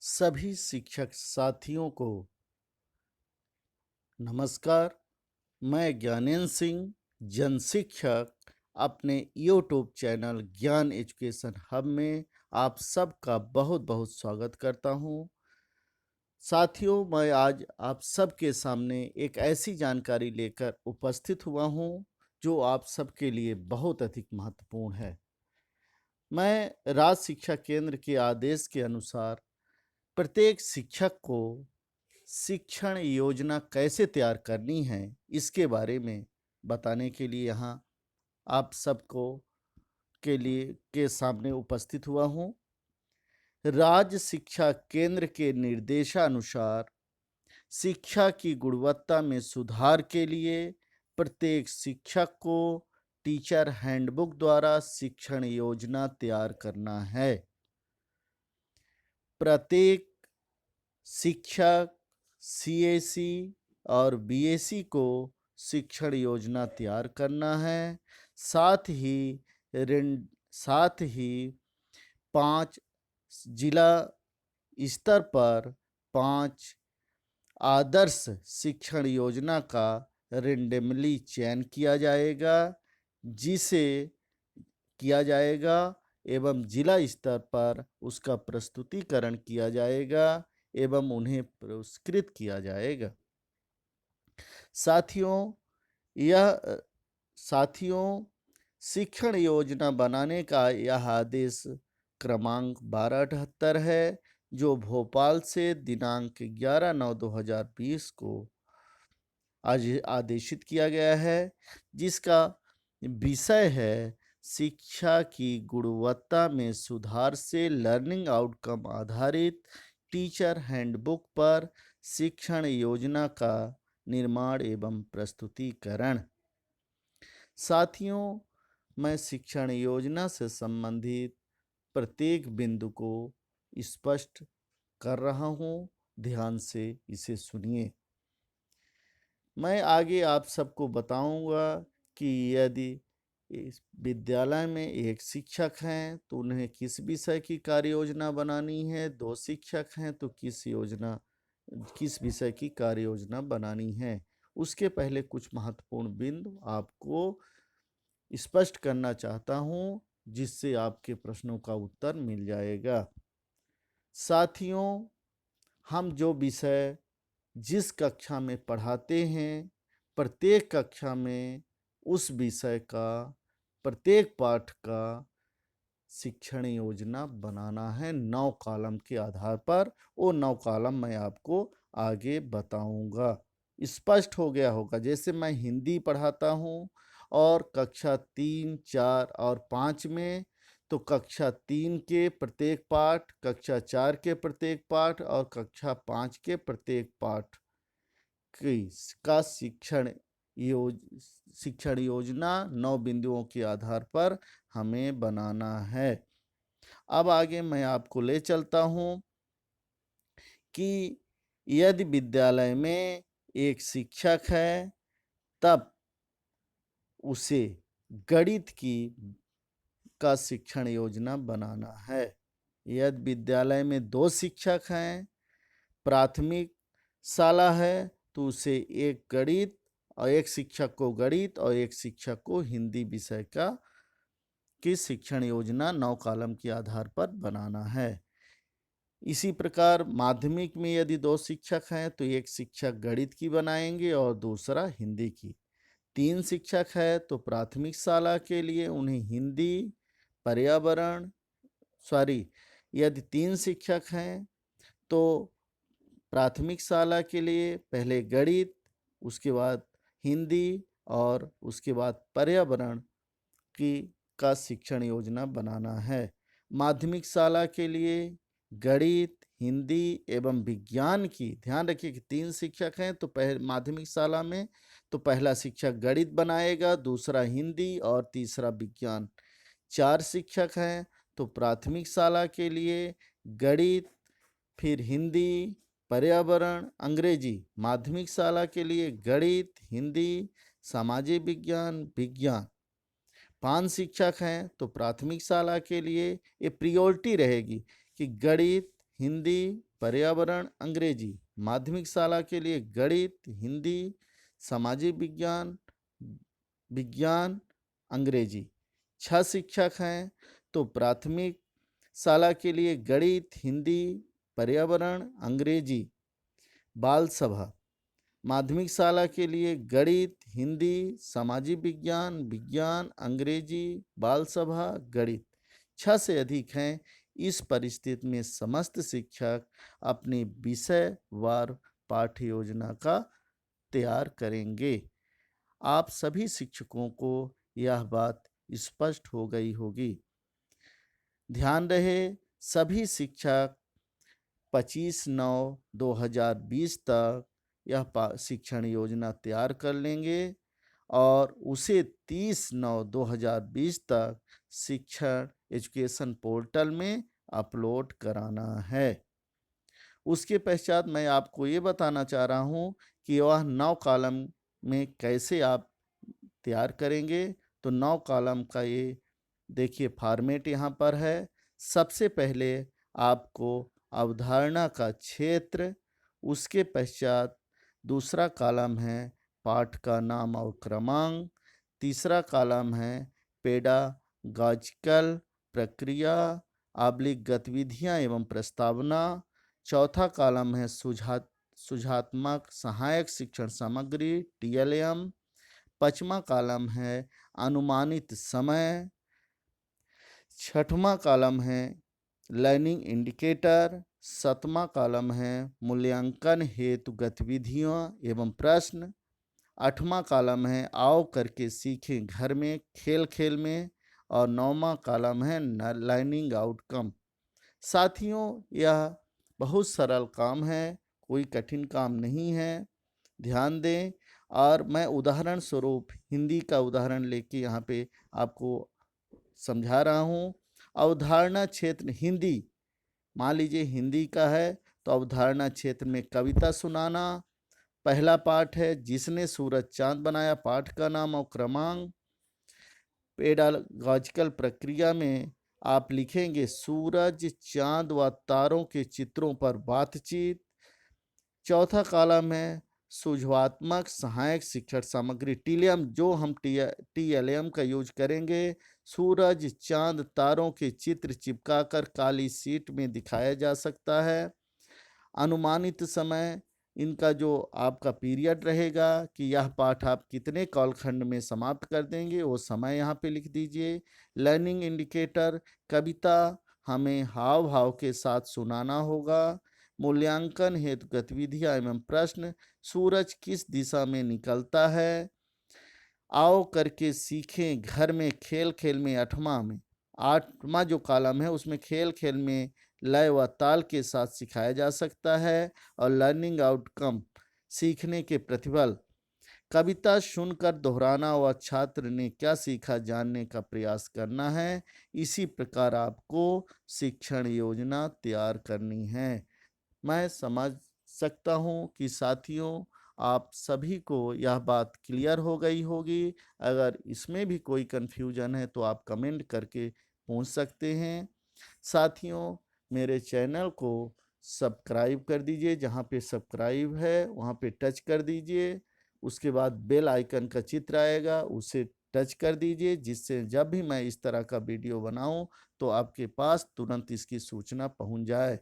सभी शिक्षक साथियों को नमस्कार। मैं ज्ञानेंद्र सिंह, जन शिक्षक, अपने यूट्यूब चैनल ज्ञान एजुकेशन हब में आप सबका बहुत बहुत स्वागत करता हूं। साथियों, मैं आज आप सबके सामने एक ऐसी जानकारी लेकर उपस्थित हुआ हूं जो आप सबके लिए बहुत अधिक महत्वपूर्ण है। मैं राज्य शिक्षा केंद्र के आदेश के अनुसार प्रत्येक शिक्षक को शिक्षण योजना कैसे तैयार करनी है, इसके बारे में बताने के लिए यहाँ आप सबको के सामने उपस्थित हुआ हूँ। राज्य शिक्षा केंद्र के निर्देशानुसार शिक्षा की गुणवत्ता में सुधार के लिए प्रत्येक शिक्षक को टीचर हैंडबुक द्वारा शिक्षण योजना तैयार करना है। प्रत्येक शिक्षक सीएसी और बीएसी को शिक्षण योजना तैयार करना है। साथ ही 5 जिला स्तर पर 5 आदर्श शिक्षण योजना का रेंडमली चयन किया जाएगा, जिसे किया जाएगा एवं जिला स्तर पर उसका प्रस्तुतिकरण किया जाएगा एवं उन्हें पुरस्कृत किया जाएगा। साथियों, साथियों, शिक्षण योजना बनाने का यह आदेश क्रमांक 1278 है, जो भोपाल से दिनांक 11/9/2020 को आज आदेशित किया गया है, जिसका विषय है शिक्षा की गुणवत्ता में सुधार से लर्निंग आउटकम आधारित टीचर हैंडबुक पर शिक्षण योजना का निर्माण एवं प्रस्तुतिकरण। साथियों, मैं शिक्षण योजना से संबंधित प्रत्येक बिंदु को स्पष्ट कर रहा हूं, ध्यान से इसे सुनिए। मैं आगे आप सबको बताऊंगा कि यदि इस विद्यालय में एक शिक्षक हैं तो उन्हें किस विषय की कार्य योजना बनानी है, 2 शिक्षक हैं तो किस विषय की कार्य योजना बनानी है। उसके पहले कुछ महत्वपूर्ण बिंदु आपको स्पष्ट करना चाहता हूं, जिससे आपके प्रश्नों का उत्तर मिल जाएगा। साथियों, हम जो विषय जिस कक्षा में पढ़ाते हैं, प्रत्येक कक्षा में उस विषय का प्रत्येक पाठ का शिक्षण योजना बनाना है 9 कॉलम के आधार पर। वो 9 कॉलम मैं आपको आगे बताऊंगा। स्पष्ट हो गया होगा। जैसे मैं हिंदी पढ़ाता हूँ और कक्षा 3, 4 और 5 में, तो कक्षा 3 के प्रत्येक पाठ, कक्षा 4 के प्रत्येक पाठ और कक्षा 5 के प्रत्येक पाठ का शिक्षण योजना 9 बिंदुओं के आधार पर हमें बनाना है। अब आगे मैं आपको ले चलता हूं कि यदि विद्यालय में एक शिक्षक है, तब उसे गणित का शिक्षण योजना बनाना है। यदि विद्यालय में 2 शिक्षक हैं, प्राथमिक शाला है, तो उसे एक शिक्षक को गणित और एक शिक्षक को हिंदी विषय की शिक्षण योजना 9 कॉलम के आधार पर बनाना है। इसी प्रकार माध्यमिक में यदि 2 शिक्षक हैं तो एक शिक्षक गणित की बनाएंगे और दूसरा हिंदी की। 3 शिक्षक है तो प्राथमिक शाला के लिए उन्हें हिंदी, पर्यावरण यदि 3 शिक्षक हैं तो प्राथमिक शाला के लिए पहले गणित, उसके बाद हिंदी और उसके बाद पर्यावरण का शिक्षण योजना बनाना है। माध्यमिक शाला के लिए गणित, हिंदी एवं विज्ञान की, ध्यान रखिए कि 3 शिक्षक हैं तो माध्यमिक शाला में तो पहला शिक्षक गणित बनाएगा, दूसरा हिंदी और तीसरा विज्ञान। 4 शिक्षक हैं तो प्राथमिक शाला के लिए गणित, फिर हिंदी, पर्यावरण, अंग्रेजी। माध्यमिक शाला के लिए गणित, हिंदी, सामाजिक विज्ञान, विज्ञान। 5 शिक्षक हैं तो प्राथमिक शाला के लिए ये प्रायोरिटी रहेगी कि गणित, हिंदी, पर्यावरण, अंग्रेजी। माध्यमिक शाला के लिए गणित, हिंदी, सामाजिक विज्ञान, विज्ञान, अंग्रेजी। 6 शिक्षक हैं, तो प्राथमिक शाला के लिए गणित, हिंदी, पर्यावरण, अंग्रेजी, बाल सभा। माध्यमिक शाला के लिए गणित, हिंदी, सामाजिक विज्ञान, विज्ञान, अंग्रेजी, बाल सभा, गणित। 6 से अधिक हैं। इस परिस्थिति में समस्त शिक्षक अपनी विषयवार पाठ्य योजना का तैयार करेंगे। आप सभी शिक्षकों को यह बात स्पष्ट हो गई होगी। ध्यान रहे, सभी शिक्षक 25/9/2020 तक यह शिक्षण योजना तैयार कर लेंगे और उसे 30/9/2020 तक शिक्षण एजुकेशन पोर्टल में अपलोड कराना है। उसके पश्चात मैं आपको ये बताना चाह रहा हूँ कि वह 9 कॉलम में कैसे आप तैयार करेंगे। तो 9 कॉलम का ये देखिए फॉर्मेट यहाँ पर है। सबसे पहले आपको अवधारणा का क्षेत्र, उसके पश्चात दूसरा कॉलम है पाठ का नाम और क्रमांक, तीसरा कॉलम है पेडागॉजिकल प्रक्रिया / गतिविधियाँ एवं प्रस्तावना, चौथा कॉलम है सुझात्मक सहायक शिक्षण सामग्री TLM, पांचवा कॉलम है अनुमानित समय, छठवां कॉलम है लर्निंग इंडिकेटर, सातवां कॉलम है मूल्यांकन हेतु गतिविधियां एवं प्रश्न, आठवां कॉलम है आओ करके सीखें घर में खेल खेल में, और नौवां कॉलम है लर्निंग आउटकम। साथियों, यह बहुत सरल काम है, कोई कठिन काम नहीं है। ध्यान दें, और मैं उदाहरण स्वरूप हिंदी का उदाहरण लेके यहाँ पे आपको समझा रहा हूँ। अवधारणा क्षेत्र हिंदी, मान लीजिए हिंदी का है तो अवधारणा क्षेत्र में कविता सुनाना पहला पाठ है। जिसने सूरज चांद बनाया, पाठ का नाम और क्रमांक। पेडागॉजिकल प्रक्रिया में आप लिखेंगे सूरज, चांद व तारों के चित्रों पर बातचीत। चौथा कॉलम है सुझावात्मक सहायक शिक्षण सामग्री TLM, जो हम TLM का यूज करेंगे। सूरज, चांद, तारों के चित्र चिपकाकर काली शीट में दिखाया जा सकता है। अनुमानित समय, इनका जो आपका पीरियड रहेगा कि यह पाठ आप कितने कालखंड में समाप्त कर देंगे, वो समय यहाँ पे लिख दीजिए। लर्निंग इंडिकेटर, कविता हमें हाव भाव के साथ सुनाना होगा। मूल्यांकन हेतु गतिविधियां एवं प्रश्न, सूरज किस दिशा में निकलता है, आओ करके सीखें घर में खेल खेल में। आठवां जो कॉलम है उसमें खेल खेल में लय व ताल के साथ सिखाया जा सकता है। और लर्निंग आउटकम, सीखने के प्रतिफल, कविता सुनकर दोहराना व छात्र ने क्या सीखा जानने का प्रयास करना है। इसी प्रकार आपको शिक्षण योजना तैयार करनी है। मैं समझ सकता हूँ कि साथियों आप सभी को यह बात क्लियर हो गई होगी। अगर इसमें भी कोई कन्फ्यूजन है तो आप कमेंट करके पूछ सकते हैं। साथियों, मेरे चैनल को सब्सक्राइब कर दीजिए, जहाँ पे सब्सक्राइब है वहाँ पे टच कर दीजिए। उसके बाद बेल आइकन का चित्र आएगा, उसे टच कर दीजिए, जिससे जब भी मैं इस तरह का वीडियो बनाऊं तो आपके पास तुरंत इसकी सूचना पहुंच जाए।